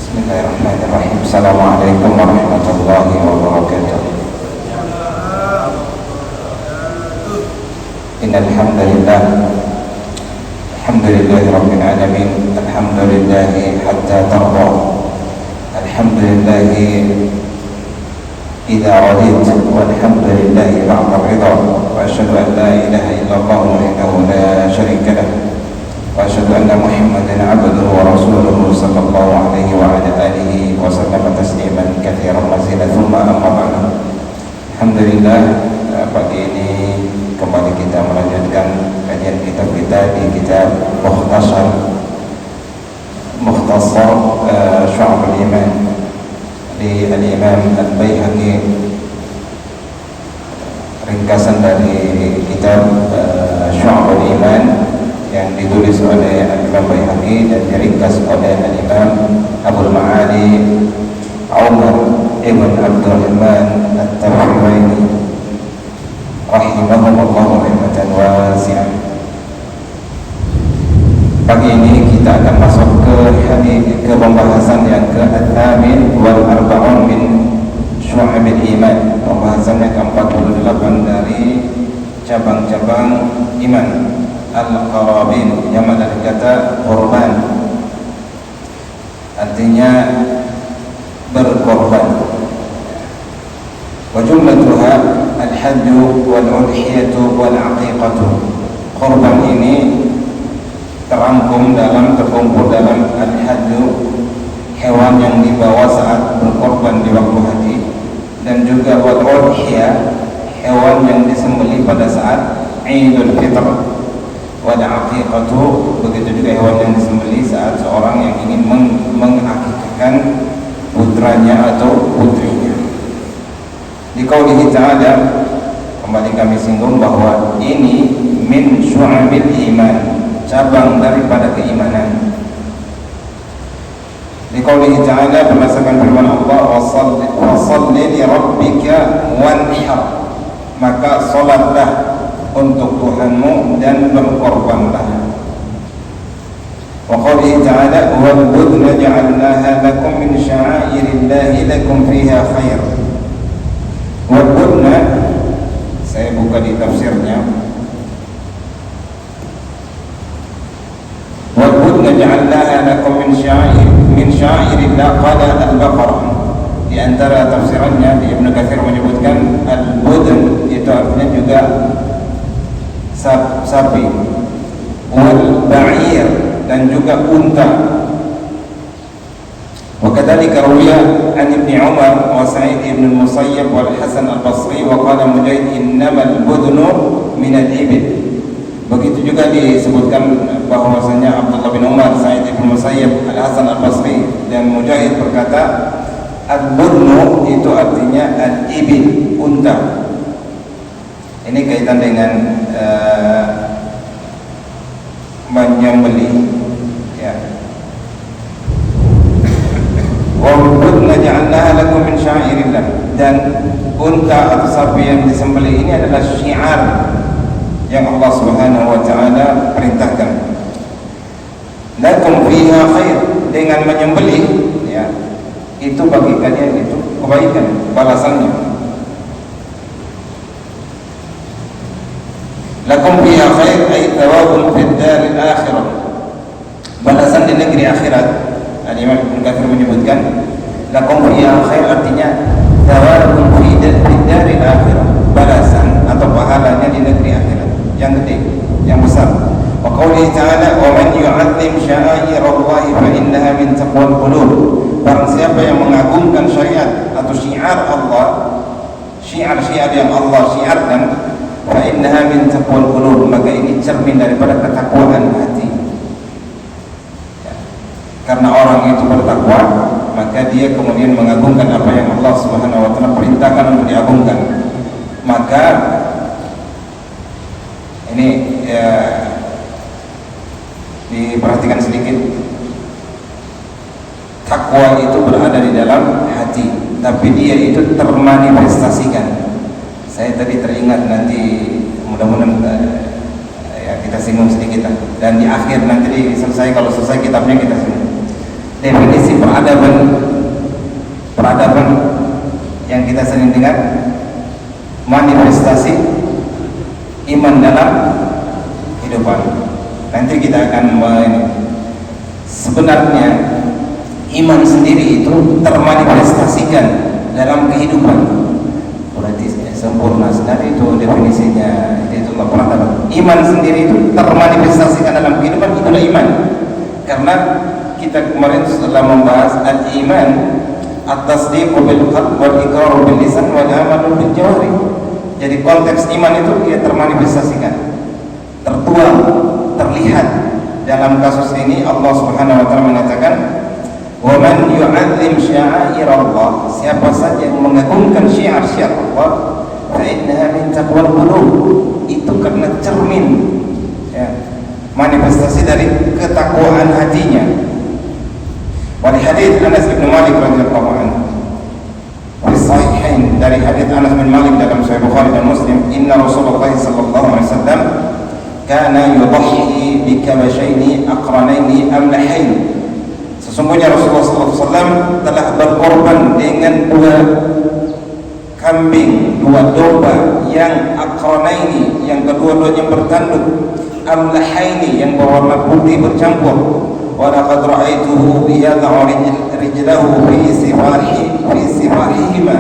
Bismillahirrahmanirrahim. Assalamualaikum warahmatullahi wabarakatuh. Innal hamdalillah alhamdulillahi rabbil alamin alhamdulillahi hatta tarda alhamdulillahi idza radit walhamdulillahi ba'da ridha wa asyhadu an la ilaha illallah wahdahu la syarika lah wa asyhadu anna Muhammadan 'abduhu wa rasuluhu sallallahu alaihi wa ala alihi wa sallam tasliman katsiran mazida thumma amma ba'du. Alhamdulillah, pagi ini kembali kita melanjutkan kajian kitab kita di kitab Mukhtasar Syu'abul Iman di Al-Imam Al-Baihaqi, ringkasan dari kitab Syu'abul Iman yang ditulis oleh Al-Imam Baihaqi dan diringkas oleh Al-Imam Abul Ma'ali Umar ibn Abdurrahman At-Tafriwaini rahimahumullah rahmatan wasi'ah. Pagi ini kita akan masuk ke pembahasan yang ke-8 wal arba'un min syu'abil iman, pembahasan yang ke-48 dari cabang-cabang iman. Al-qarabin, yang mana dari kata korban, artinya berkorban. Wa jumlatuha al-hajju wal-udhiyatu wal-aqiqatu. Korban ini terkumpul dalam al-hajju, hewan yang dibawa saat berkorban di waktu haji, dan juga wal-udhiyah, hewan yang disembelih pada saat Idul Fitr. Wal-aqiqatu, begitu juga hewan yang disembelih saat seorang yang ingin mengakikahkan putranya atau putrinya. Di qaulihi ta'ala, kembali kami singgung bahwa ini min syu'abil iman, cabang daripada keimanan. Di qaulihi ta'ala, berdasarkan firman Allah, wa shalli li rabbika wanhar, maka salatlah untuk Tuhanmu dan berkorbanlah. Wa qaulihi ta'ala, wal budna ja'alnaha lakum min sya'airillahi lakum fiha khair. Wal budna, saya buka di tafsirnya, wal budna ja'alnaha lakum min sya'airillah qala al-baqarah. Di antara tafsirannya, di Ibnu Katsir menyebutkan al-budn itu artinya juga sapi, wal ba'ir, dan juga unta. Wa kadzalika ruwiya an Ibnu Umar wa Sa'id ibn al-Musayyib wal Hasan al-Basri wa qala Mujahid innamal budnu min al-ibil. Begitu juga disebutkan bahwasanya Abdullah bin Umar, Sa'id ibn al-Musayyib, Al-Hasan al-Basri dan Mujahid berkata al-budnu itu artinya al-ibil, unta. Ini kaitan dengan menyembelih, ya. Wa budna ja'alnaha lakum min sya'airillah, dan unta atau sapi yang disembelih ini adalah syiar yang Allah Subhanahu wa taala perintahkan. Lakum fiha khair, dengan menyembelih, ya, itu bagi kalian itu kebaikan, balasannya. Lakum fiha khair ay thawabun fid daril akhirah, balasan di negeri akhirat. Al-Imam Ibnu Katsir menyebutkan lakum fiha khair artinya thawabun fid daril akhirah, balasan atau pahalanya di negeri akhirat yang gede, yang besar. Wa qoulihi ta'ala wa man yu'azzim sya'airallahi fa innaha min taqwal qulub. Barang siapa yang mengagungkan syariat atau syiar Allah, syiar-syiar yang Allah syiarkan, fa innaha min taqwal qulub, maka ini cermin daripada ketakwaan hati. Ya. Karena orang itu bertakwa, maka dia kemudian mengagungkan apa yang Allah Subhanahu wa taala perintahkan untuk diagungkan. Maka ini ya, diperhatikan sedikit. Takwa itu berada di dalam hati, tapi dia itu termanifestasikan. Saya tadi teringat, nanti mudah-mudahan ya kita singgung sedikit, dan di akhir nanti selesai, kalau selesai kitabnya kita singgung. definisi peradaban yang kita sering dengar, manifestasi iman dalam kehidupan. Nanti kita akan sebenarnya iman sendiri itu termanifestasikan dalam kehidupan. Berarti sempurna sekali itu definisinya. Itulah peradaban. Iman sendiri itu termanifestasikan dalam kehidupan, itulah iman. Karena kita kemarin setelah membahas al-iman, at-tasdiqu bil qalb wal iqraru bil lisan wal amalu bil jawari. Jadi konteks iman itu dia termanifestasikan, tertuang, terlihat. Dalam kasus ini Allah Subhanahu wa taala mengatakan, "Wa man yu'azzim sya'airallah", siapa saja yang mengagungkan syiar-syiar Allah, fa innaha min taqwal qulub, itu karena cermin, ya, manifestasi dari ketakwaan hatinya. Wa li hadits Anas bin Malik radhiyallahu anhu fi sahihain, dari hadits Anas bin Malik dalam Sahih Bukhari dan Muslim, inna Rasulullah sallallahu alaihi wasallam kana yudhi bi kabashaini aqranaini amlahain. Sesungguhnya Rasulullah SAW telah berkorban dengan dua kambing, dua domba yang aqranaini, yang kedua-duanya bertanduk, amlahaini, yang berwarna putih bercampur. Wa laqad ra'aituhu yad'u rijlahu fi sifahihima.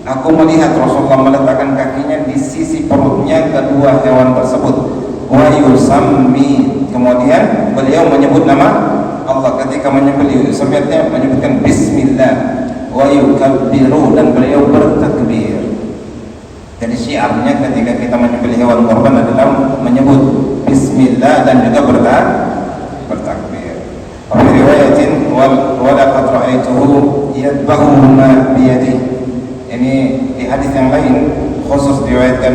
Aku melihat Rasulullah meletakkan kakinya di sisi perutnya kedua hewan tersebut. Wa yusammi, kemudian beliau menyebut nama Allah ketika menyembelih. Sebenarnya menyebutkan bismillah, wa yukabbiru, dan beliau bertakbir. Jadi syiarnya ketika kita menyembelih hewan kurban adalah menyebut bismillah dan juga bertakbir. Wa fi riwayatin wa laqad ra'aituhu yadbahuhuma biyadihi. Ini di hadis yang lain khusus diriwayatkan,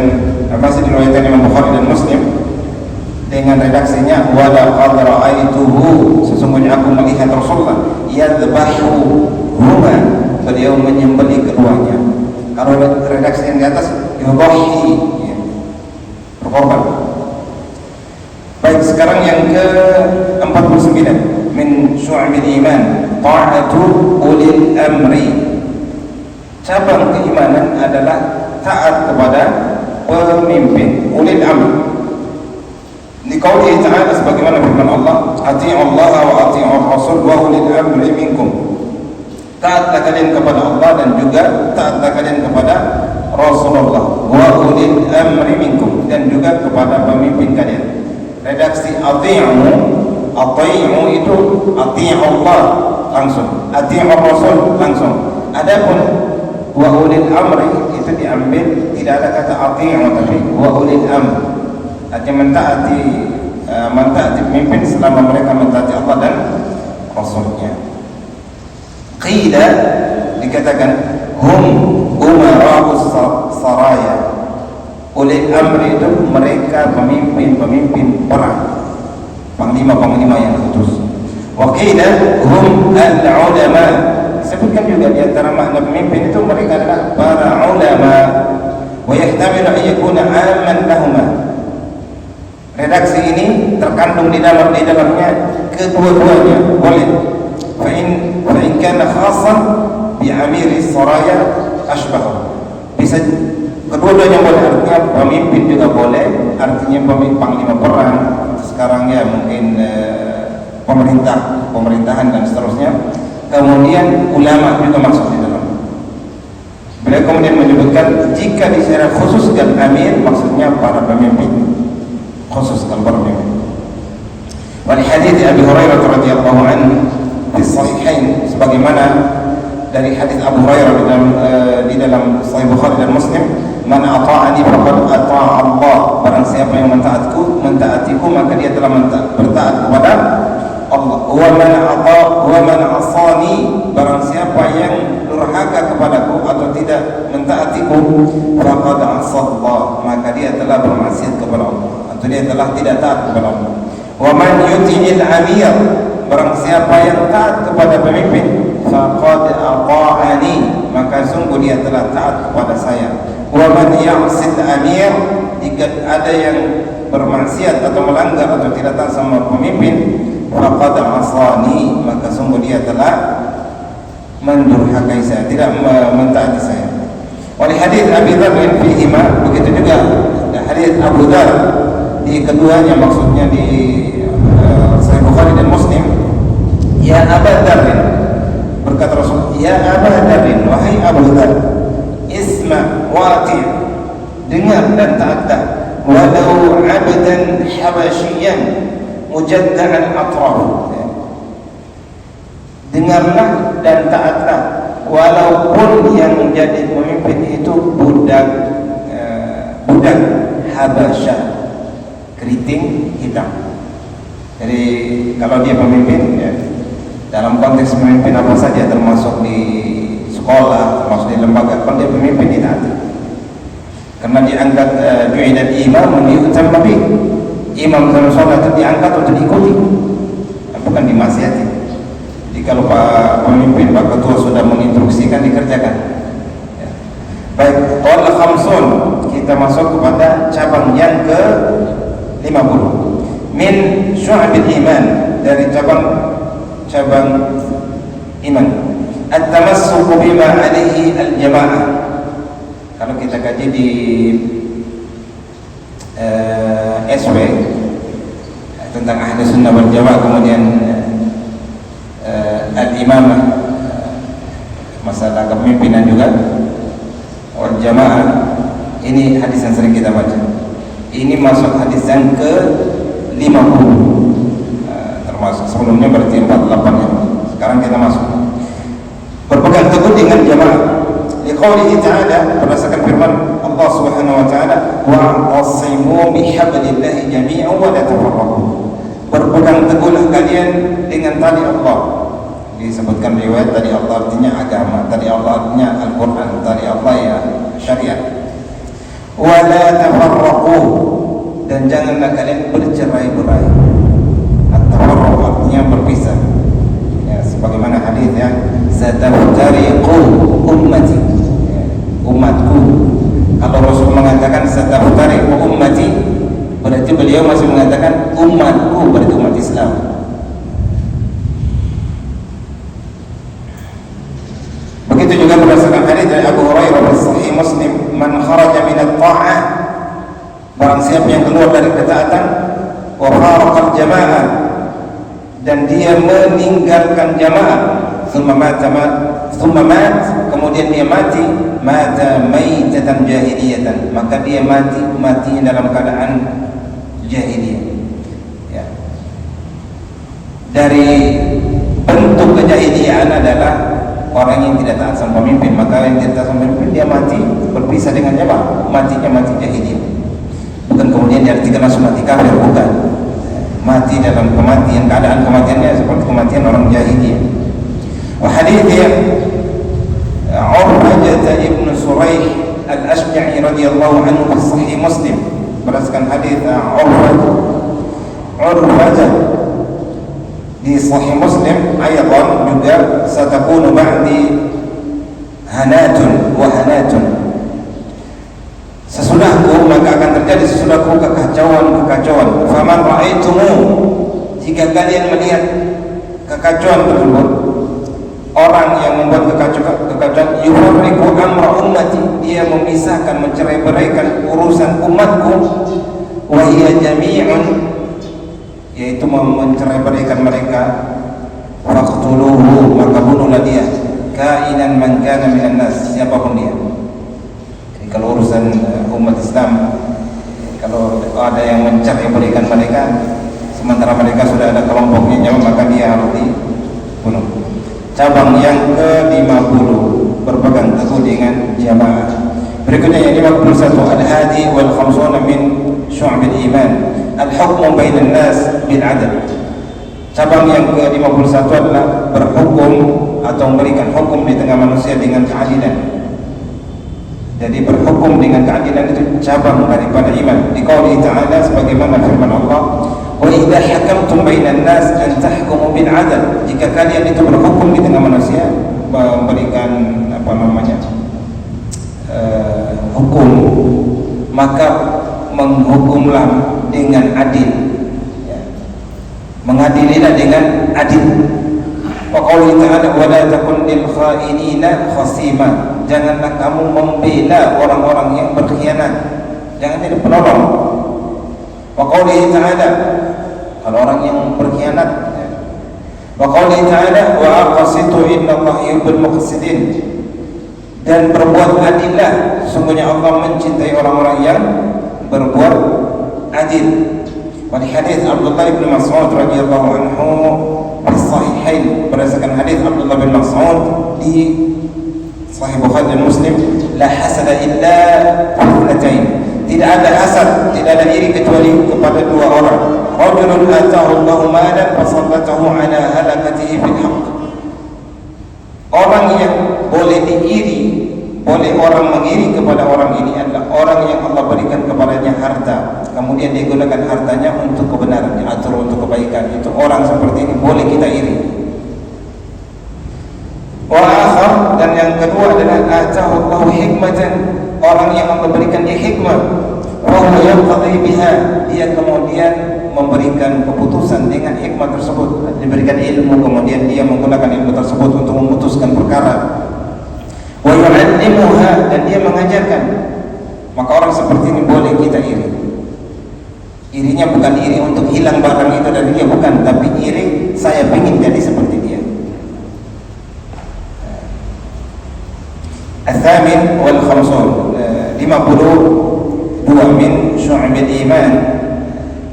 masih diriwayatkan Imam Bukhari dan Muslim dengan redaksinya wa laqad ra'aituhu, sesungguhnya aku melihat Rasulullah yadbahuhuma, beliau menyembelih keduanya. Kalau redaksi yang di atas yudhi, ya, berkorban. Baik, sekarang yang ke-49 min syu'abil iman, ta'atu ulil amri. Cabang keimanan adalah taat kepada pemimpin, ulil amr. Di qauli ta'ala, sebagaimana firman Allah, ati'u Allah wa ati'u Rasul wa ulil amri minkum. Taatlah kalian kepada Allah dan juga taatlah kalian kepada Rasulullah, wa ulil amri minkum, dan juga kepada pemimpin kalian. Redaksi ati'u itu ati'u Allah langsung, ati'u Rasul langsung. Adapun wa ulil amri itu diambil, tidak ada kata ati'u tapi wa ulil amr, artinya mentaati pemimpin selama mereka mentaati Allah dan Rasulnya. Qila, dikatakan hum umara'us saraya, ulil amri itu mereka pemimpin perang, panglima yang khusus. Wa qila hum al-ulama, disebutkan juga di antara makna pemimpin itu mereka adalah para ulama. Wa yahtamilu an yakuna amman lahuma. Redaksi ini terkandung di dalamnya kedua-duanya boleh. Fa in kana khassan bi amiri saraya asbah. Bisa kedua-duanya boleh, artinya pemimpin juga boleh, artinya panglima perang. Sekarang ya mungkin pemerintahan dan seterusnya. Kemudian ulama juga masuk di dalam. Beliau kemudian menyebutkan jika secara khususkan amir, maksudnya para pemimpin, khususkan para pemimpin. Wal hadits Abi Hurairah radhiyallahu anhu di sahihain, sebagaimana dari hadis Abu Hurairah di dalam Sahih Bukhari dan Muslim, man ata'ani faqad ata'a Allah, barang siapa yang mentaatiku maka dia telah bertaat kepada Allah. Wa man asani, barang siapa yang durhaka kepadaku atau tidak mentaatiku, faqad asallah, maka dia telah bermaksiat kepada Allah, atau dia telah tidak taat kepada Allah. Wa man yuti'il amir, barang siapa yang taat kepada pemimpin, faqad ata'ani, maka sungguh dia telah taat kepada saya. Wa man ya'sil amir, jika ada yang bermaksiat atau melanggar atau tidak taat sama pemimpin, faqad asani, maka sungguh dia telah mendurhakai saya, tidak mentaati saya. Oleh hadis Abi Dzar fihima, begitu juga hadis Abu Dzar di keduanya, maksudnya di Sahih Bukhari dan Muslim. Ya Abu Dzar, berkata Rasul, ya Abu Dzar, wahai Abu Dzar, isma wati', dengar dan taatlah, walau 'abdan habasyian mujadda'an atraf, dengarlah dan taatlah walaupun yang menjadi pemimpin itu budak Habasyah, keriting hitam. Jadi kalau dia pemimpin, ya, dalam konteks pemimpin apa saja, termasuk di sekolah, termasuk di lembaga, kalau dia pemimpin ditaati, karena diangkat ju'ilal imam liyu'tamma bih, imam dalam sholat itu diangkat untuk diikuti, bukan dimaksiati. Jadi kalau Pak Pemimpin, Pak Ketua sudah menginstruksikan, dikerjakan. Ya. Baik, qala khamsun, kita masuk kepada cabang yang ke-50. Min syu'abil iman, dari cabang iman. At-tamassuku bima alaihi al-jamaah. Kalau kita kaji di SW tentang ahli sunnah wal jamaah, kemudian al-imamah, masalah kepemimpinan juga wal jamaah, ini hadis yang sering kita baca. Ini masuk hadis yang ke-50, termasuk sebelumnya berarti 48 ya. Sekarang kita masuk berpegang teguh dengan jamaah. Liqaulihi ta'ala, berdasarkan firman Allah Subhanahu wa ta'ala, wa'tasimu bihablillahi jami'an wa la tafarraqu, berpegang teguhlah kalian dengan tali Allah. Disebutkan riwayat tali Allah artinya agama, tali Allah artinya Al-Quran, tali Allah ya syariat. Wa la tafarraqu, dan janganlah kalian bercerai-berai. At-tafarruq artinya berpisah. Ya, sebagaimana hadis ya, sataftariqu ummati, ya, umatku. Kalau Rasul mengatakan sataftariqu ummati, berarti beliau masih mengatakan umatku, berarti umat Islam. Begitu juga berdasarkan hadis dari Abu Hurairah di Sahih Muslim, man kharaja min at-ta'ah, barang siapa yang keluar dari ketaatan, wa faraqal jamaah, dan dia meninggalkan jamaah, thumma mat, kemudian dia mati, mata maitatan jahiliyatan, maka dia mati dalam keadaan jahiliyah. Ya. Dari bentuk kejahiliaan adalah orang yang tidak taat sama pemimpin, maka yang tidak taat sama pemimpin dia mati berpisah dengan jamaah, matinya mati jahiliyah. Bukan kemudian diartikan langsung mati kafir, bukan. Mati dalam kematian, keadaan kematiannya seperti kematian orang jahiliyah. Wa hadits Urwah ibn Suraih al-Ashja'i radhiyallahu anhu fi Sahih Muslim, berdasarkan hadits Urwah di Sahih Muslim, ayatan juga, satakunu ba'di hanatun wa hanatun, sesudahku maka akan terjadi sesudahku kekacauan. Faman ra'aitumu, jika kalian melihat kekacauan tersebut, orang yang membuat kekacauan, yufarriqu amra ummati, dia memisahkan, mencerai-beraikan urusan umatku, wa hiya jami'un, yaitu mencerai-beraikan mereka, faqtuluhu, maka bunuhlah dia, kainan man kana minan nas, siapapun dia. Jadi kalau urusan umat Islam, kalau ada yang mencerai-beraikan mereka sementara mereka sudah ada kelompoknya jamaah, maka dia harus dibunuh. Cabang yang ke-50, berpegang teguh dengan jamaah. Berikutnya yang 51, al-hadi wal khamsuna min syu'abil iman, al-hukmu bainan nas bil adl. Cabang yang ke-51 adalah berhukum atau memberikan hukum di tengah manusia dengan keadilan. Jadi berhukum dengan keadilan itu cabang daripada iman. Di qauli ta'ala, sebagaimana firman Allah, wa idza hakamtum bainan nas an tahkumu bil adl, jika kalian itu berhukum di tengah manusia, memberikan hukum, maka menghukumlah dengan adil, ya. mengadililah dengan adil. Wa qawli ta'ala wa la takun lil kha'inina khasima, janganlah kamu membela orang-orang yang berkhianat, jangan jadi penolong. Wa qawli ta'ala, kalau orang yang berkhianat, wa qawli ta'ala wa aqsitu innallaha yuhibbul muqsitin, dan berbuat adillah, sungguhnya Allah mencintai orang-orang yang berbuat adil. Wa hadis Abdullah bin Mas'ud radhiyallahu anhu fi sahihain, berdasarkan hadis Abdullah bin Mas'ud di Sahih Bukhari dan Muslim, la hasada illa fitnatain, tidak ada hasad, tidak ada iri kecuali kepada dua orang. Rajulun atahu Allahu malan fasallatahu ala halakatihi fil haqq, orang yang boleh diiri, boleh orang mengiri kepada orang ini adalah orang yang Allah berikan kepadanya harta, kemudian dia gunakan hartanya untuk kebenaran, diatur untuk kebaikan. Itu orang seperti ini boleh kita iri. Wa akhar, dan yang kedua adalah atahu Allahu hikmatan, orang yang Allah berikan dia hikmah, wa huwa yaqdi biha, dia kemudian memberikan keputusan dengan hikmah tersebut, diberikan ilmu kemudian dia menggunakan ilmu tersebut untuk memutuskan perkara. Wa yu'allimuha, dan dia mengajarkan, maka orang seperti ini boleh kita iri. Irinya bukan iri untuk hilang barang itu dari dia, bukan, tapi iri saya ingin jadi seperti dia. Al-thamin wal khamsun, 52 min syu'abil iman,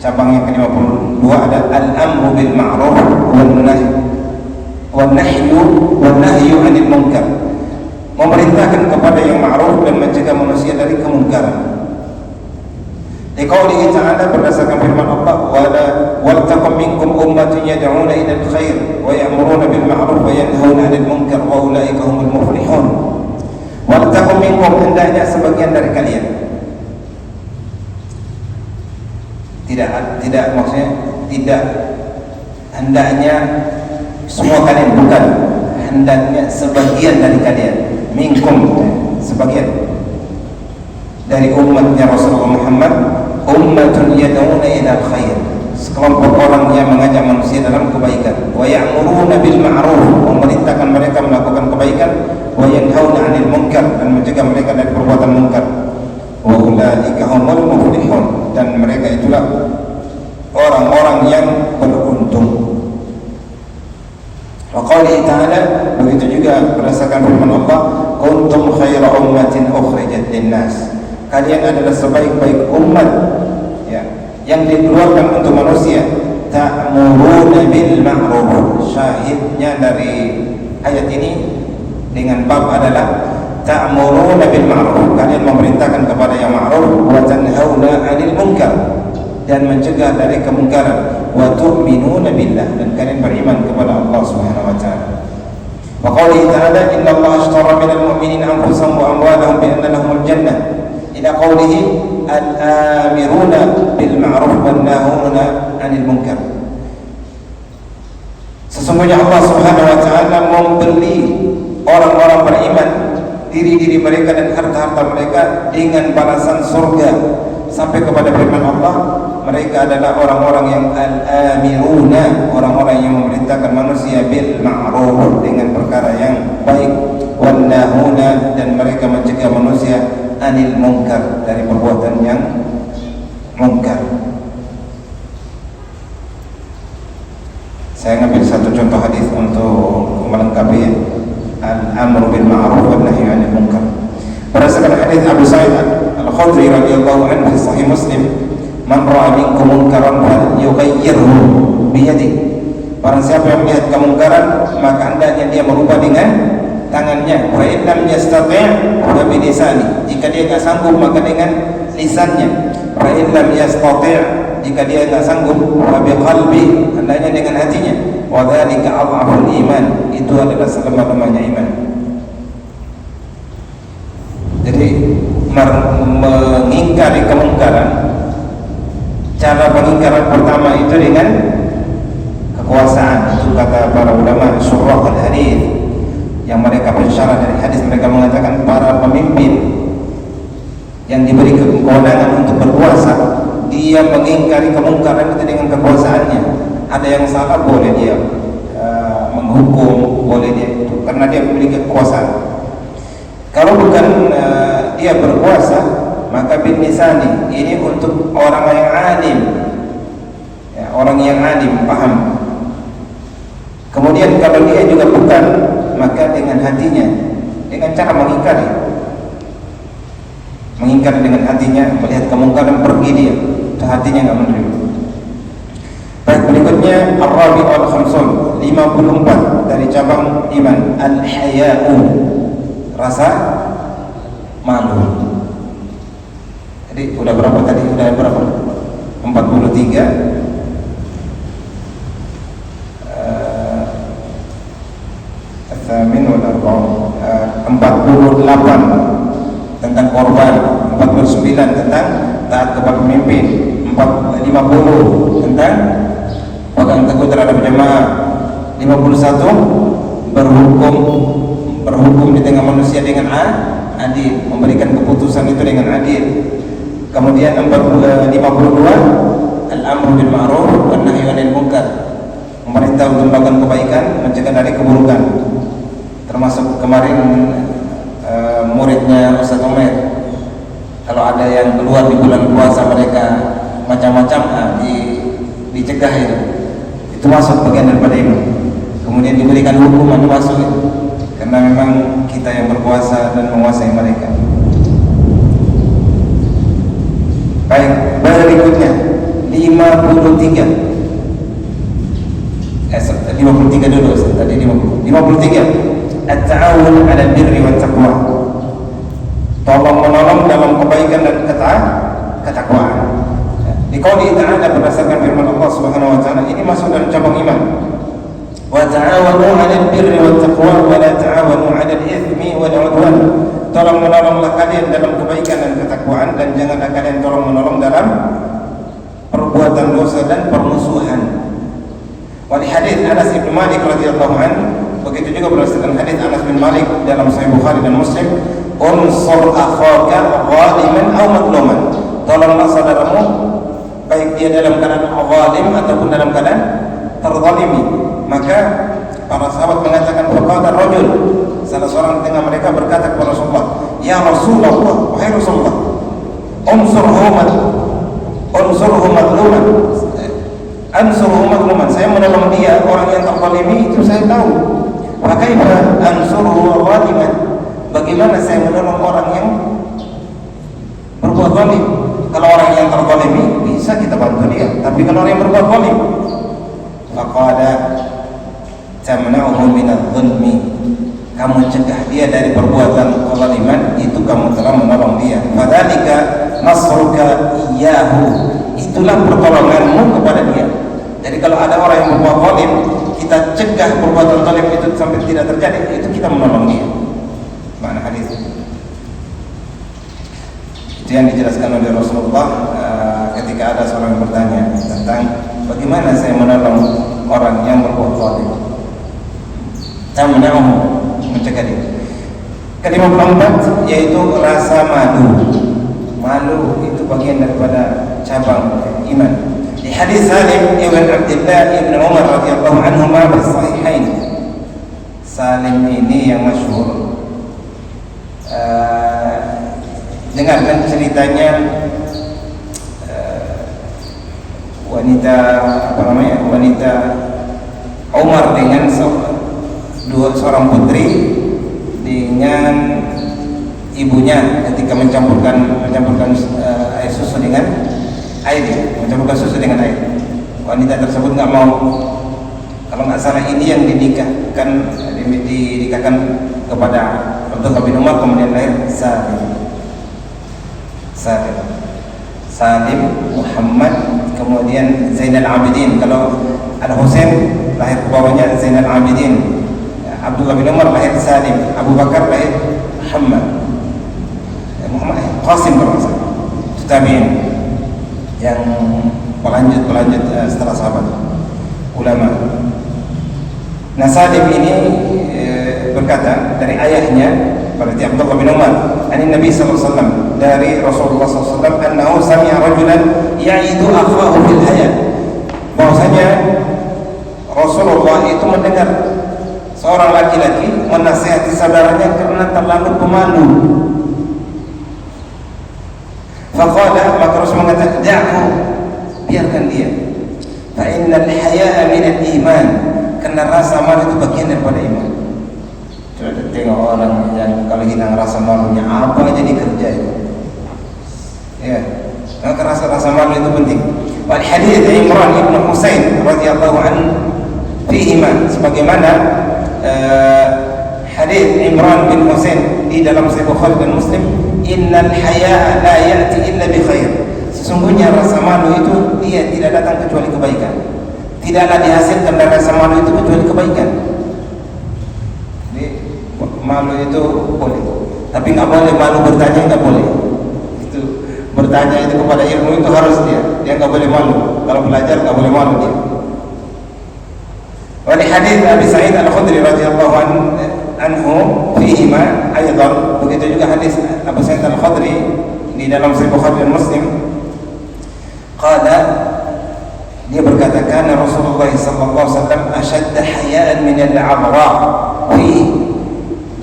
cabang yang ke-52 ada al-amru bil ma'ruf wan nahyu 'anil munkar, memerintahkan kepada yang ma'ruf dan mencegah manusia dari kemungkaran. Liqaulihi ta'ala, berdasarkan firman Allah, wal takum minkum ummatun yad'una ila al-khair wa ya'muruna bil ma'ruf wa yanhauna 'anil munkar wa ulaika humul muflihun. Wal takum minkum, hendaknya sebagian dari kalian. Tidak maksudnya tidak hendaknya semua kalian, bukan, hendaknya sebagian dari kalian. Minkum, sebagian dari umatnya Rasulullah Muhammad, ummatun yad'una ila khair, sekelompok orang yang mengajak manusia dalam kebaikan, wa ya'muruna bil ma'ruf, memerintahkan mereka melakukan kebaikan, wa yanhauna 'anil munkar, dan mencegah mereka dari perbuatan munkar, wa ulaika humul muflihun, dan mereka itulah orang-orang yang beruntung. Wa qawlihi ta'ala, begitu juga berdasarkan firman Allah, kuntum khaira ummatin ukhrijat linnas, kalian adalah sebaik-baik umat ya, yang dikeluarkan untuk manusia. Ta'muruna bil ma'ruf, syahidnya dari ayat ini dengan bab adalah ta'muruna bil ma'ruf, kalian memerintahkan kepada yang ma'ruf, wa tanhauna 'anil munkar, dan mencegah dari kemungkaran, wa tu'minuna billah, dan kalian beriman kepada Allah Subhanahu wa taala. Wa qawlihi ta'ala, innallaha ashtara minal mu'minina anfusahum wa amwalahum bi anna lahumul jannah, ila qawlihi al-amiruna bil ma'ruf wan nahuna 'anil munkar. Sesungguhnya Allah Subhanahu wa taala membeli orang-orang beriman, diri-diri mereka dan harta-harta mereka dengan balasan surga, sampai kepada firman Allah, mereka adalah orang-orang yang al-amiruna, orang-orang yang memerintahkan manusia bil ma'ruf, dengan perkara yang baik, wan nahuna, dan mereka mencegah manusia anil munkar, dari perbuatan yang munkar. Saya ngambil satu contoh hadis untuk melengkapi al-amru bil ma'ruf wan nahyu 'anil munkar. Berdasarkan hadis Abu Sa'id Al-Khudri radhiyallahu anhu fi Sahih Muslim, man ra'a minkum munkaran falyughayyirhu bi yadihi, barang siapa yang melihat kemungkaran maka hendaknya dia merubah dengan tangannya. Wa in lam yastati' fa bi lisani, jika dia enggak sanggup maka dengan lisannya. Wa in lam yastati', jika dia enggak sanggup, fa bi qalbi, hendaknya dengan hatinya. Wa dzalika adhaful iman, itu adalah selemah-lemahnya iman. Jadi mengingkari kemungkaran, cara pengingkaran pertama itu dengan kekuasaan. Itu kata para ulama syurah al-hadis, yang mereka bersyarah dari hadis, mereka mengatakan para pemimpin yang diberi kewenangan untuk berkuasa, dia mengingkari kemungkaran itu dengan kekuasaannya. ada yang salah boleh dia menghukum, boleh dia itu karena dia memiliki kekuasaan. Kalau bukan dia berkuasa, maka bin lisani ini untuk orang yang alim, ya, orang yang alim paham. Kemudian kalau dia juga bukan, maka dengan hatinya, dengan cara mengingkari dengan hatinya, melihat kemungkaran pergi dia, hatinya enggak menerima. Baik, berikutnya Ar-Rabi' al-Khamsun 54 dari cabang iman, al-haya'u, rasa malu. Jadi udah berapa tadi? Udah berapa? 43. Tsamin wal arba'un, 48 tentang korban, 49 tentang taat kepada pemimpin, 50 tentang pegang teguh terhadap jemaah, 51 berhukum di tengah manusia dengan adil, memberikan keputusan itu dengan adil. Kemudian 52 al-amru bil ma'ruf wan nahyi 'anil munkar, memerintah untuk melakukan kebaikan, mencegah dari keburukan. Termasuk kemarin muridnya Ustaz Omer, kalau ada yang keluar di bulan puasa mereka macam-macam dicegah itu masuk bagian daripada itu. Kemudian diberikan hukuman masuk itu, karena memang kita yang berpuasa dan menguasai mereka. Baik, berikutnya 53 dulu tadi 53 at-ta'awun 'ala al-birri wat taqwa, tolong menolong dalam kebaikan dan ketakwaan. Di qauli ta'ala, berdasarkan firman Allah Subhanahu wa taala, ini masuk dalam cabang iman. Wa ta'awanu 'alal birri wat taqwa wa la ta'awanu 'alal itsmi wal 'udwan. Tolong menolonglah kalian dalam kebaikan dan ketakwaan, dan janganlah kalian tolong menolong dalam perbuatan dosa dan permusuhan. Wa li hadits Anas bin Malik radhiyallahu anhu, begitu juga berdasarkan hadits Anas bin Malik dalam Sahih Bukhari dan Muslim, unsur akhaka zaliman aw madluman, tolonglah saudaramu baik dia dalam keadaan zalim ataupun dalam keadaan terzalimi. Maka para sahabat mengatakan, faqala rajul, salah seorang di tengah mereka berkata kepada Rasulullah, ya Rasulullah, wahai Rasulullah, unsurhu madluman, saya menolong dia orang yang terzalimi itu saya tahu. Wa kaifa ansuruhu zaliman, bagaimana saya menolong orang yang berbuat zalim? Kalau orang yang terzalimi bisa kita bantu dia, tapi kalau orang yang berbuat zalim, faqala tamna'uhu minadh-dhulmi, kamu cegah dia dari perbuatan kezaliman, itu kamu telah menolong dia. Fadzalika nasruka iyyahu, itulah pertolonganmu kepada dia. Jadi kalau ada orang yang berbuat zalim, kita cegah perbuatan zalim itu sampai tidak terjadi, itu kita menolong dia. Makna hadis itu yang dijelaskan oleh Rasulullah ketika ada seorang yang bertanya tentang bagaimana saya menolong orang yang berbuat zalim. Tamna'uhu, mencegah dia. Ke-54 yaitu rasa malu. Malu itu bagian daripada cabang iman. Di hadis Salim ibn Abdullah ibn Umar radhiyallahu anhuma fi sahihain. Salim ini yang masyhur. Dengarkan ceritanya wanita Umar dengan seorang putri dengan ibunya ketika mencampurkan air susu dengan air, mencampurkan susu dengan air. Wanita tersebut nggak mau. Kalau nggak salah ini yang dinikahkan kepada Abdullah bin Umar, kemudian lahir Salim Muhammad, kemudian Zainal Abidin. Kalau ada Husain lahir ke bawahnya Zainal Abidin. Abdullah bin Umar lahir Salim, Abu Bakar lahir Muhammad Qasim tabi'in yang pelanjut setelah sahabat ulama. Nah, Salim ini berkata dari ayahnya, berarti Abdullah bin Umar, dari Nabi SAW, dari Rasulullah SAW, annahu sami'a rajulan ya'idu akhahu fil hayat, bahwasanya Rasulullah itu mendengar seorang laki-laki menasihati saudaranya karena terlalu pemalu. Faqala, maka Rasul mengatakan, da'hu, biarkan dia. Fa innal haya'a minal iman, karena rasa malu itu bagian daripada iman. Coba tengok orang yang kalau hilang rasa malunya apa aja dikerja itu. Ya, maka rasa malu itu penting. Wal hadits Imran ibn Husain radhiyallahu anhu fihima, sebagaimana hadits Imran bin Husain di dalam Sahih Bukhari dan Muslim, innal haya'a la ya'ti illa bi khair. Sesungguhnya rasa malu itu dia tidak datang kecuali kebaikan. Tidaklah dihasilkan dari rasa malu itu kecuali kebaikan. Jadi malu itu boleh, tapi nggak boleh malu bertanya, nggak boleh. Itu bertanya itu kepada ilmu itu harus dia nggak boleh malu. Kalau belajar nggak boleh malu dia. Wa di hadits Abi Sa'id Al-Khudri radhiyallahu anhu fihima aidan, begitu juga hadis Abu Sa'id Al-Khudri di dalam Sahih Bukhari dan Muslim, qala, dia berkata, kana Rasulullah sallallahu alaihi wasallam ashadda haya'an min al-'abra fi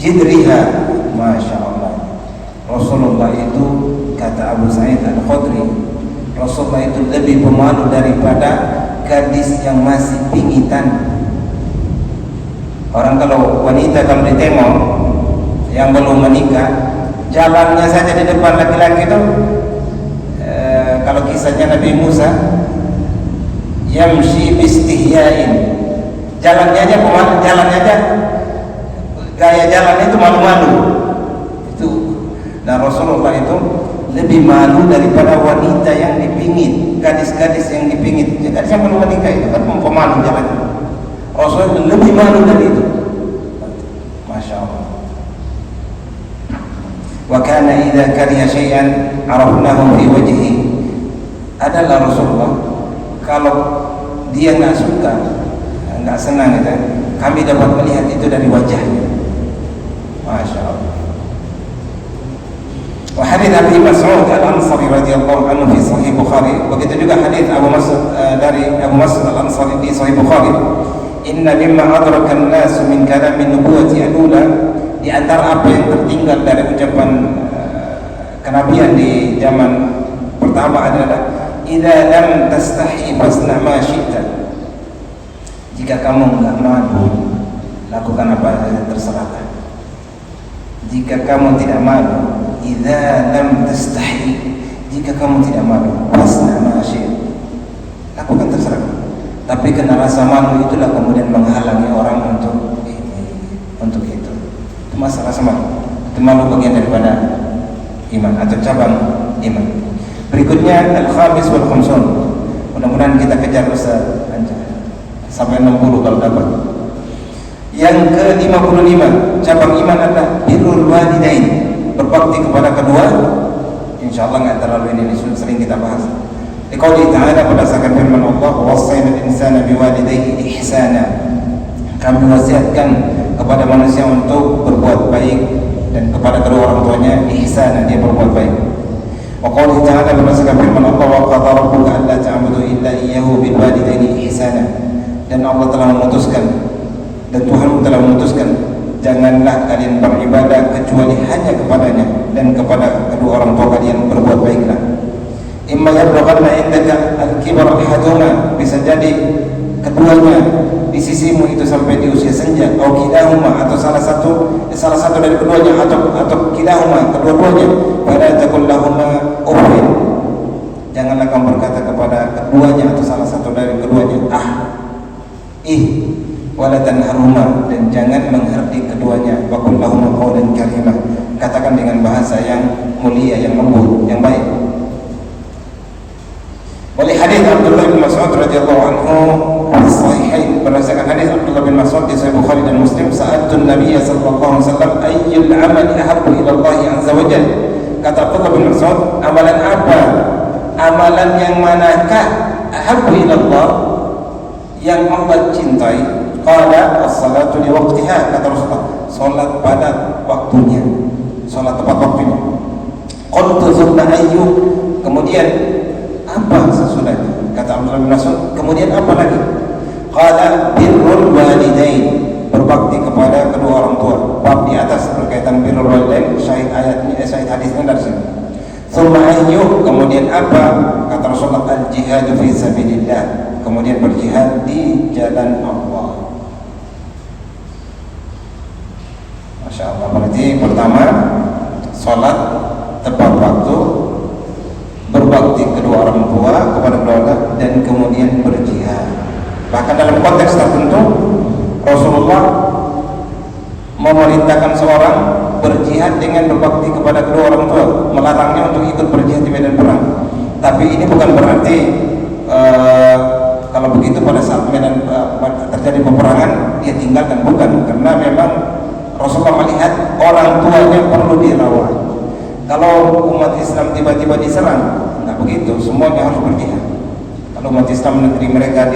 jidriha. Masya Allah, Rasulullah itu, kata Abu Sa'id Al-Khudri, Rasulullah itu lebih pemalu daripada gadis yang masih pingitan. Orang kalau wanita kalau ditengok yang belum menikah, jalannya saja di depan laki-laki itu, kalau kisahnya Nabi Musa, yamshi bistihyain, jalannya aja pemalu, jalannya aja gaya jalan itu malu-malu itu. Dan Rasulullah itu lebih malu daripada wanita yang dipingit, gadis-gadis yang dipingit. Gadis yang belum menikah itu kan pemalu jalannya. Rasulullah lebih malu dari itu. Masya Allah. Wa kana idza kariha syai'an arafnahu fi wajhi. Adalah Rasulullah kalau dia nggak suka, nggak senang gitu, kami dapat melihat itu dari wajahnya. Masya Allah. Wa hadits Abi Mas'ud Al-Ansari radhiyallahu anhu fi Sahih Bukhari, begitu juga hadits Abu Mas'ud dari Abu Mas'ud Al-Ansari di Sahih Bukhari. Inna mimma adraka an-nas min kalam an-nubuwwati al-ula, di antara apa yang tertinggal dari ucapan kenabian di zaman pertama adalah idza lam tastahi fasna ma syi'ta. Jika kamu enggak malu, lakukan apa saja, terserah. Jika kamu tidak malu, idza lam tastahi, jika kamu tidak malu, fasna ma syi'ta, lakukan terserah. Tapi karena rasa malu itulah kemudian menghalangi orang untuk itu. Itu masalah rasa malu. Itu malu bagian daripada iman atau cabang iman. Berikutnya al-khamis wal khamsun. Mudah-mudahan kita kejar Ustaz sampai 60 kalau dapat. Yang ke-55 cabang iman adalah birrul walidain, berbakti kepada kedua. Insyaallah enggak terlalu ini sering kita bahas. Liqauli ta'ala, berdasarkan firman Allah, wasaina al-insana biwalidayhi ihsana. Kami wasiatkan kepada manusia untuk berbuat baik dan kepada kedua orang tuanya ihsana, dia berbuat baik. Wa qauli ta'ala, berdasarkan firman Allah, wa qadara rabbuka alla ta'budu illa iyyahu bil walidayni ihsana. Dan Allah telah memutuskan, dan Tuhan telah memutuskan, janganlah kalian beribadah kecuali hanya kepadanya dan kepada kedua orang tua kalian berbuat baiklah. Imma yablughanna indaka al-kibar ahaduhuma, bisa jadi keduanya di sisimu itu sampai di usia senja, atau kilahuma, atau salah satu dari keduanya, atau kilahuma, kedua-duanya, fala taqul lahuma uffin, janganlah kamu berkata kepada keduanya atau salah satu dari keduanya wala tanharhuma, dan jangan menghardik keduanya, wa qul lahuma qawlan karima, katakan dengan bahasa yang mulia, yang lembut, yang baik. Oleh hadis Abdullah bin Mas'ud radhiyallahu anhu di sahihain, berdasarkan hadis Abdullah bin Mas'ud di Sahih Bukhari dan Muslim, sa'altu Nabi sallallahu alaihi wasallam ayyul amali ahabbu ila Allah azza wa jalla. Kata Abdullah bin Mas'ud, amalan apa? Amalan yang manakah ahabbu ila Allah, yang Allah cintai? Qala as-salatu li waqtiha, kata Rasulullah, salat pada waktunya, salat tepat waktunya. Qultu thumma ayyu, kemudian apa sesudahnya? Kata Abdullah bin Mas'ud, kemudian apa lagi? Qala birrul walidain, berbakti kepada kedua orang tua. Bab di atas berkaitan birrul walidain, syahid ayatnya, syahid hadisnya dari sini. Tsumma ayyu, kemudian apa? Kata Rasulullah, al-jihadu fi sabilillah, kemudian berjihad di jalan Allah. Masya Allah. Berarti pertama salat tepat waktu, berbakti kedua orang tua kepada keluarga, dan kemudian berjihad. Bahkan dalam konteks tertentu Rasulullah memerintahkan seorang berjihad dengan berbakti kepada kedua orang tua, melarangnya untuk ikut berjihad di medan perang. Tapi ini bukan berarti kalau begitu pada saat medan terjadi peperangan dia tinggalkan, bukan, karena memang Rasulullah melihat orang tuanya perlu dirawat. Kalau umat Islam tiba-tiba diserang, nggak begitu, semuanya harus berjihad. Kalau umat Islam negeri mereka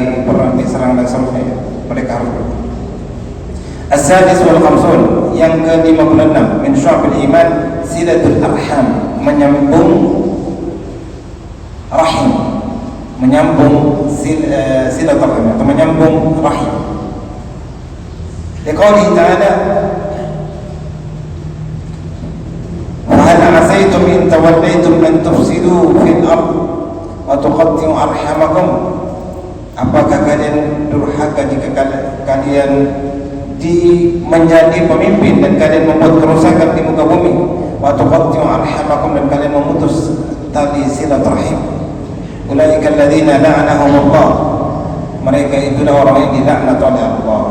diserang dan seterusnya, mereka harus berjihad. As-sadis wal khamsun, yang ke-56, min syu'abil iman silatul arham, menyambung rahim, menyambung silatul arham atau menyambung rahim. Liqaulihi ta'ala, فهل عسيتم إن توليتم أن تفسدوا في الأرض وتقطعوا أرحامكم. Apakah kalian durhaka jika kalian menjadi pemimpin dan kalian membuat kerusakan di muka bumi, wa tuqatti'u arhamakum, dan kalian memutus tali silaturahim. Ulaika alladzina la'anahumullah, mereka itulah orang yang dilaknat oleh Allah.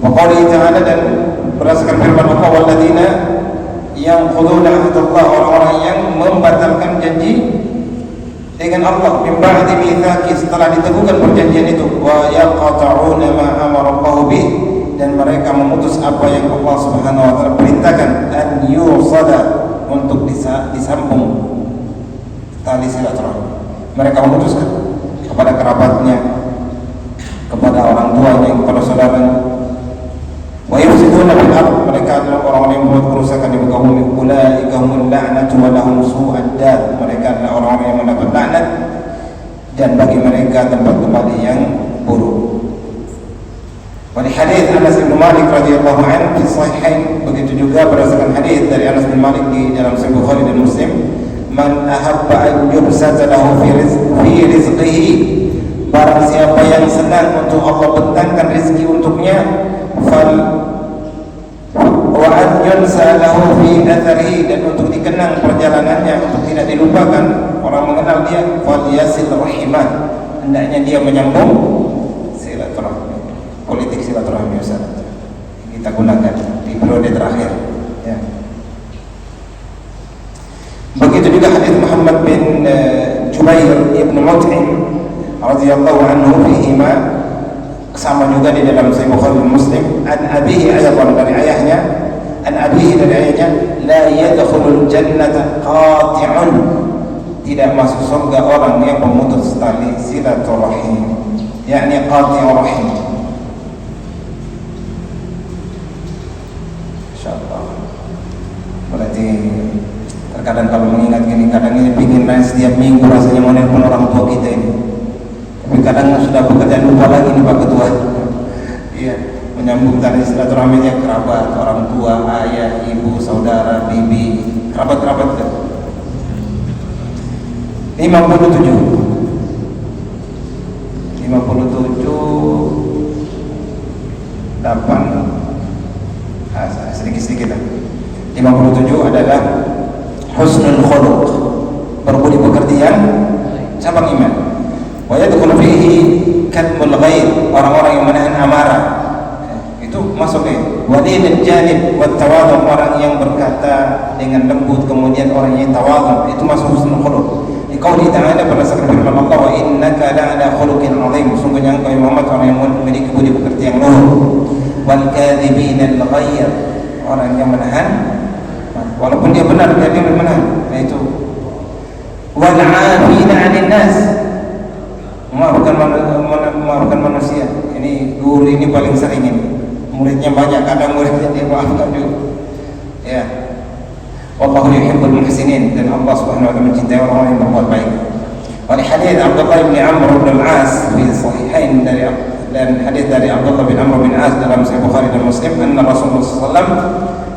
Wa qala ta'ala, dan berdasarkan firman Allah, walladzina yanquduna ahdallah, orang-orang yang membatalkan janji dengan Allah, min ba'di mitsaqi, setelah diteguhkan perjanjian itu, wa yaqta'una ma amara Allah bih, dan mereka memutus apa yang Allah Subhanahu wa taala perintahkan, an yusada, untuk disambung tali silaturahim. Mereka memutuskan kepada kerabatnya, kepada orang tuanya, kepada saudaranya. Wa yufsiduna fil ardh, mereka adalah orang-orang yang membuat kerusakan di muka bumi. Ulaika humul la'natu wa lahum su'ud dar, mereka adalah orang-orang yang mendapat laknat dan bagi mereka tempat kembali yang buruk. Wa li hadits Anas bin Malik radhiyallahu anhu fi sahihain, begitu juga berdasarkan hadis dari Anas bin Malik di dalam Sahih Bukhari dan Muslim, man ahabba an yubsata lahu fi rizqihi, barang siapa yang senang untuk Allah bentangkan rezeki untuknya, wa an yunsa lahu fi atharihi, dan untuk dikenang perjalanannya, untuk tidak dilupakan orang mengenal dia, fal yasil rahimah, hendaknya dia menyambung silaturahmi. Politik silaturahmi Ustaz kita gunakan di periode terakhir, ya. Begitu juga hadis Muhammad bin Jubair ibn Mut'im radhiyallahu anhu fihima, sama juga di dalam Sahih Bukhari dan Muslim, an abihi, ayatan dari ayahnya, an abihi dari ayahnya, la yadkhulul jannata qati'un, tidak masuk surga orang yang memutus tali silaturahim, yakni qati'ur rahim. Insyaallah. Berarti terkadang kalau mengingat gini, kadang ini pingin main setiap minggu rasanya mau nelpon orang tua kita ini. Tapi kadang sudah bekerja lupa lagi nih Pak Ketua. Iya, menyambung tali silaturahminya kerabat, orang tua, ayah, ibu, saudara, bibi, kerabat-kerabat itu. 57 8 sedikit-sedikit. 57 adalah husnul khuluq, berbudi pekerti yang cabang iman. Wa yadkhulu fihi katmul ghaib, orang-orang yang menahan amarah, itu masuk ke walinul janib wat tawadhu, orang yang berkata dengan lembut, kemudian orang yang tawadhu, itu masuk husnul khuluq. Qauli ta'ala, berdasarkan firman Allah, wa innaka la'ala khuluqin 'azim, sungguhnya engkau Muhammad orang yang memiliki budi pekerti yang luhur. Wal kadzibina al-ghayr, orang yang menahan walaupun dia benar, dia menahan, yaitu wal 'afina 'anil nas, memaafkan manusia. Ini guru ini paling sering ini, muridnya banyak, kadang muridnya dia maafkan juga, ya. Wallahu yuhibbul muhsinin, dan Allah Subhanahu wa taala mencintai orang-orang yang berbuat baik. Oleh hadis Abdullah bin Amr bin Al-As di Sahihain dan hadis dari Abdullah bin Amr bin Al-As dalam Sahih Bukhari dan Muslim, anna Rasulullah SAW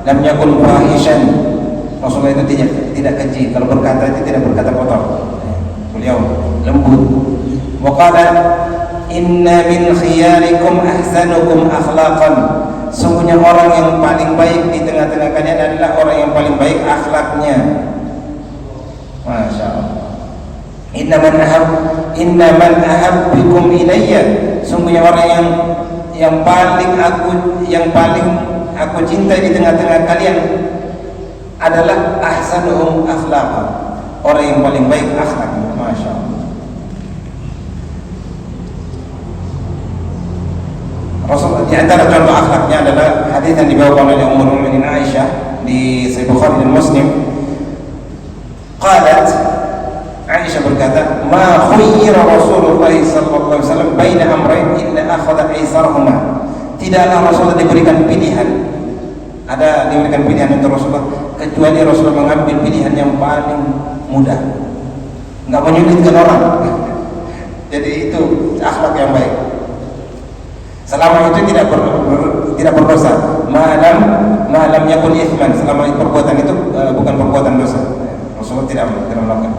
lam yakun fahishan. Rasulullah itu tidak keji, kalau berkata itu tidak berkata kotor. Beliau lembut. Wa qala inna min khiyarikum ahsanukum akhlaqan. Sungguhnya orang yang paling baik di tengah-tengah kalian adalah orang yang paling baik akhlaknya. Masya Allah. Inna man ahabbikum ilayya. Sungguhnya orang yang paling aku cintai di tengah-tengah kalian adalah ahsanuhum akhlaqan. Orang yang paling baik akhlaknya. Masya Allah. Rasul di antara contoh akhlaknya adalah hadis yang dibawakan oleh Ummul Mukminin Aisyah di Sahih Bukhari dan Muslim. Qalat, Aisyah berkata, "Ma khuyyira Rasulullah sallallahu alaihi wasallam baina amrayn illa akhadha aisarahuma." Tidaklah Rasulullah diberikan pilihan, diberikan pilihan untuk Rasulullah, kecuali Rasulullah mengambil pilihan yang paling mudah, enggak menyulitkan orang. Jadi itu akhlak yang baik. Selama itu tidak berdosa, malam yakun ithman, selama perbuatan itu bukan perbuatan dosa. Rasulullah tidak melakukan.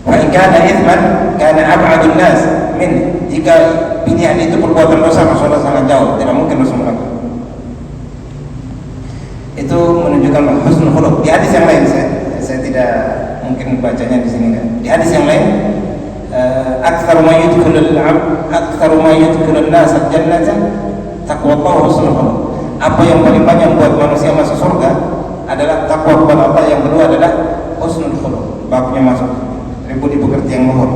Wa in kana ithman kana ab'adun nas min. Jika pilihan itu perbuatan dosa, Rasulullah sangat jauh, tidak mungkin Rasulullah melakukan. Itu menunjukkan husnul khuluq. Di hadis yang lain saya tidak mungkin bacanya di sini kan. Di hadis yang lain aktsar ma yudkhulul nas al-jannata taqwallahu wa husnul khuluq. Apa yang paling banyak membuat manusia masuk surga adalah takwa kepada Allah, yang kedua adalah husnul khuluq. Babnya masuk budi pekerti yang luhur.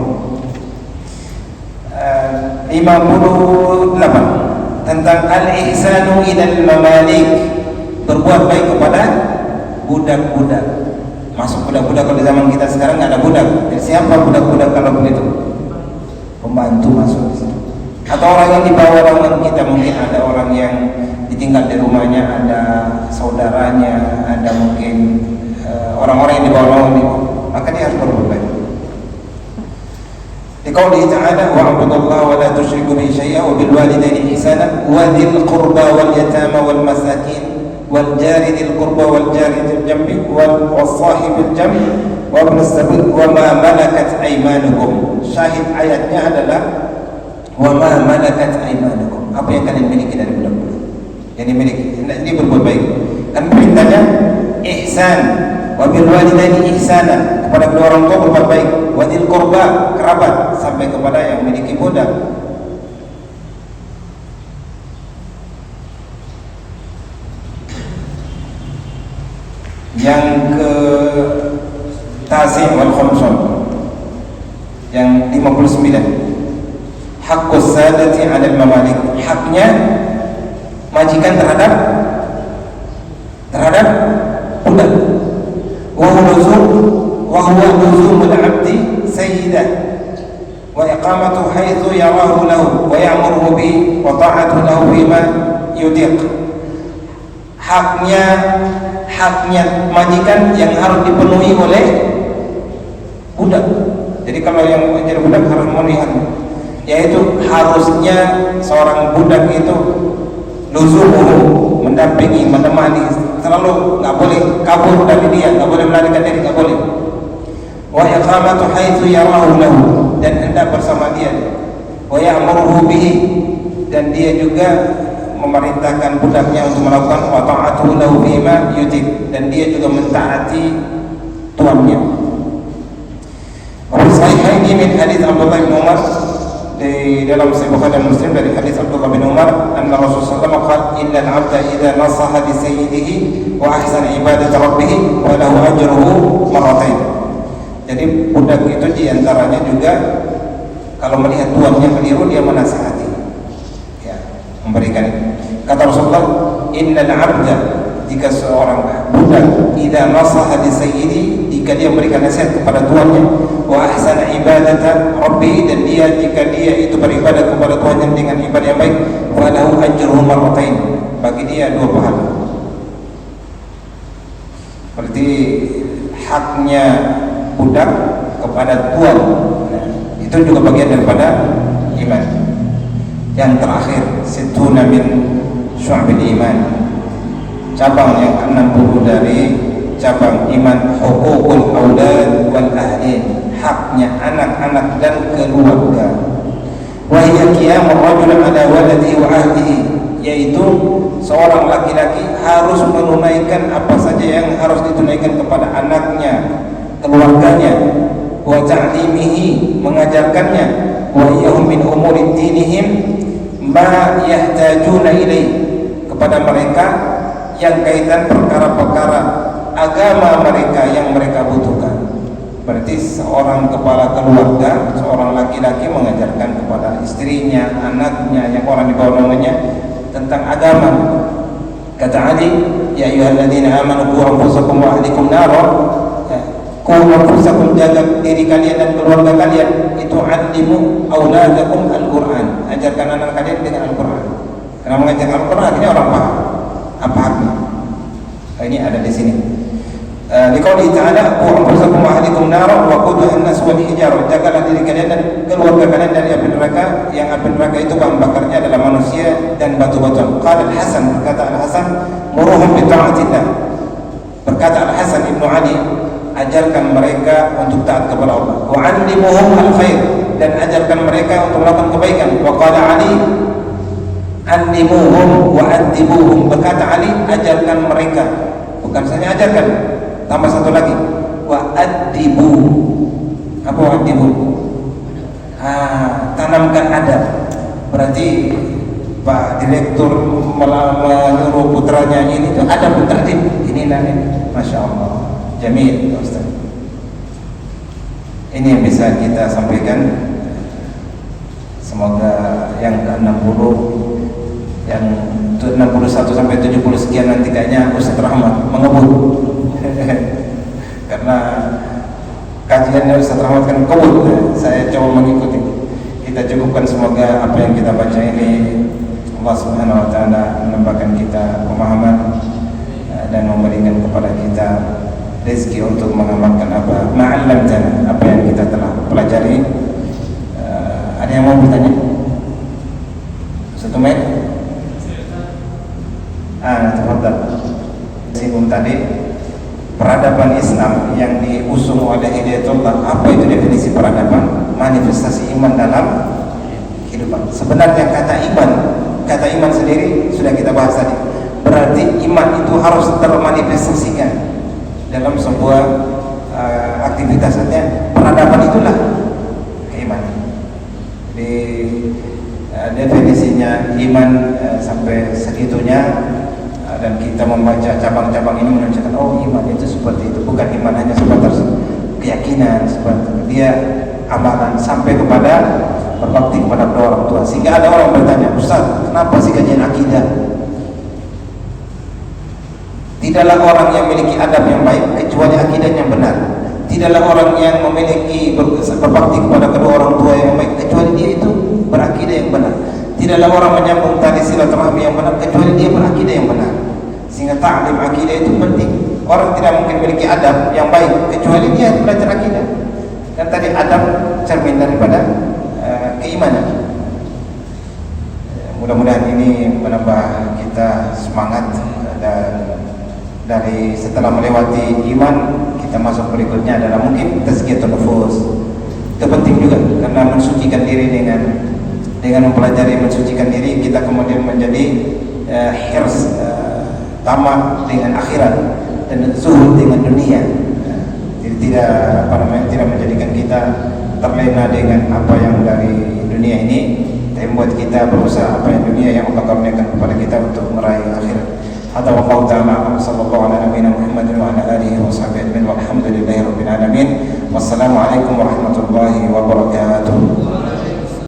58 tentang al-ihsanu ilal mamalik, berbuat baik kepada budak-budak. Masuk budak-budak, kalau di zaman kita sekarang nggak ada budak. Jadi siapa budak-budak kalau begitu? Pembantu masuk di situ. Atau orang yang dibawa naungan kita, mungkin ada orang yang ditinggal di rumahnya, ada saudaranya, ada mungkin orang-orang yang dibawa naungan itu, maka dia harus berbuat baik. Liqaulihi ta'ala wa'budullaha wa la tusyriku bihi syai'an wa bil walidayni ihsana wa dzil qurba wal yatama wal masakin wal jari dzil qurba wal jari dzil jambi wal sahibil jambi wa ibn as-sabil wa ma malakat aymanukum. Syahid ayatnya adalah wa ma malakat aymanukum, apa yang kalian miliki dari budak-budak yang dimiliki. Ini berbuat baik. Dan perintahnya ihsan, wa bil walidaini ihsana, kepada kedua orang tua berbuat baik, wa dzil qurba, kerabat, sampai kepada yang memiliki budak. Yang ke Tasi' wal Khamsun, yang 59, haqqus sadati 'alal mamalik, haknya majikan terhadap budak. Wa huwa luzumul 'abdi sayyidah wa iqamatu haitsu yarahu lahu wa ya'muruhu bi wa ta'atuhu lahu bima yudiq. Haknya majikan yang harus dipenuhi oleh budak. Jadi kalau yang menjadi budak harus memenuhi, yaitu harusnya seorang budak itu luzumuhu, mendampingi, menemani, selalu, nggak boleh kabur dari dia, nggak boleh melarikan diri, nggak boleh. Wa iqamatu haitsu yarahu lahu, dan hendak bersama dia. Wa ya'muruhu bihi, dan dia juga memerintahkan budaknya untuk melakukan wa ta'atuhu lahu bima yutib, dan dia juga mentaati tuannya. Wa sahihaini min hadits Abdullah bin Umar, di dalam Sahih Bukhari dan Muslim dari hadis Abdullah bin Umar, anna Rasulullah sallallahu alaihi wasallam qala innal 'abda idza nasaha li sayyidihi wa ahsana ibadata rabbih wa lahu ajruhu marratain. Jadi budak itu diantaranya juga kalau melihat tuannya keliru, dia menasihati, ya, memberikan. Kata Rasulullah, innal 'abda, jika seorang budak idza nasaha li sayyidi, jika dia memberikan nasihat kepada tuannya, wa ahsana ibadata rabbi, dan jika dia itu beribadah kepada Tuhannya dengan ibadah yang baik, wa lahu ajruhu marratain, bagi dia 2 pahala. Berarti haknya budak kepada Tuhan. Nah, itu juga bagian daripada iman. Yang terakhir, situna min syu'bil iman, cabang yang ke-60 dari cabang iman, huququl aulad wal ahlin, haknya anak-anak dan keluarga. Wa hiya qiyamur rajul ala waladihi wa ahlihi, yaitu seorang laki-laki harus menunaikan apa saja yang harus ditunaikan kepada anaknya, keluarganya, wa ta'limihi, mengajarkannya, wa iyahum min umuri dinihim ma yahtajuna ilaih, kepada mereka yang kaitan perkara-perkara agama mereka yang mereka butuhkan. Berarti seorang kepala keluarga, seorang laki-laki mengajarkan kepada istrinya, anaknya, yang orang di bawah naungannya tentang agama. Kata Ali, ya ayyuhalladzina amanu qu anfusakum wa ahlikum nara, qu anfusakum, jaga diri kalian dan keluarga kalian, itu alimu auladakum al-Qur'an, ajarkan anak kalian dengan Al-Qur'an. Karena mengajarkan Al-Qur'an akhirnya orang paham apa haknya. Ini ada di sini. Liqauli ta'ala, qu anfusakum wa ahlikum nara wa quduha an-nas wal hijarah, jagalah diri kalian dan keluarga kalian dari api neraka, yang api neraka itu bahan bakarnya adalah manusia dan batu-batuan. Qala Al-Hasan, berkata Al-Hasan, muruhum bi ta'atillah, berkata Al-Hasan Ibnu Ali, ajarkan mereka untuk taat kepada Allah. Wa 'allimuhum al-khair, dan ajarkan mereka untuk melakukan kebaikan. Wa qala Ali, 'allimuhum wa addibuhum, berkata Ali, ajarkan mereka, bukan saja ajarkan, tambah satu lagi, wa addibu. Apa wa addibu? Tanamkan adab. Berarti Pak Direktur menyuruh putranya ini itu adab ta'dib. Ini namanya, Masya Allah, jamil Ustaz. Ini yang bisa kita sampaikan. Semoga yang ke-60, yang 61 sampai 70 sekian nanti kayaknya Ustaz Rahmat mengebut. Karena kajiannya Ustaz Rahmat kan kebut, saya coba mengikuti. Kita cukupkan, semoga apa yang kita baca ini Allah Subhanahu wa taala menambahkan kita pemahaman dan memberikan kepada kita rezeki untuk mengamalkan apa ma'allamtana, apa yang kita telah pelajari. Ada yang mau bertanya? Satu menit. Tafadhal. Singgung tadi peradaban Islam yang diusung oleh Hidayatullah. Apa itu definisi peradaban? Manifestasi iman dalam kehidupan. Sebenarnya kata iman sendiri sudah kita bahas tadi. Berarti iman itu harus termanifestasikan dalam sebuah aktivitasnya. Peradaban itulah keimanan. Di definisinya iman sampai segitunya, dan kita membaca cabang-cabang ini menunjukkan, oh, iman itu seperti itu. Bukan iman hanya sebatas keyakinan, seperti dia amalan sampai kepada berbakti kepada kedua orang tua. Sehingga ada orang bertanya, Ustaz, kenapa sih kajian akidah? Tidaklah orang yang memiliki adab yang baik kecuali akidahnya yang benar. Tidaklah orang yang memiliki berbakti kepada kedua orang tua yang baik kecuali dia itu berakidah yang benar. Tidaklah orang menyambung tali silaturahmi yang benar kecuali dia berakidah yang benar. Sehingga ta'lim akidah itu penting. Orang tidak mungkin memiliki adab yang baik kecuali dia belajar akidah. Dan tadi adab cermin daripada keimanan. Mudah-mudahan ini menambah kita semangat, dan dari setelah melewati iman kita masuk berikutnya adalah mungkin tazkiyatun nufus. Itu penting juga karena mensucikan diri dengan mempelajari mensucikan diri, kita kemudian menjadi hirs, tamak dengan akhirat dan zuhud dengan dunia. Jadi tidak menjadikan kita terlena dengan apa yang dari dunia ini, tapi membuat kita berusaha apa yang dunia yang Allah karuniakan kepada kita untuk meraih akhirat. Hadza wallahu ta'ala sallallahu ala nabiyina Muhammadin wa ala alihi wa sahbihi ajma'in walhamdulillahi rabbil alamin. Wassalamu alaikum warahmatullahi wabarakatuh.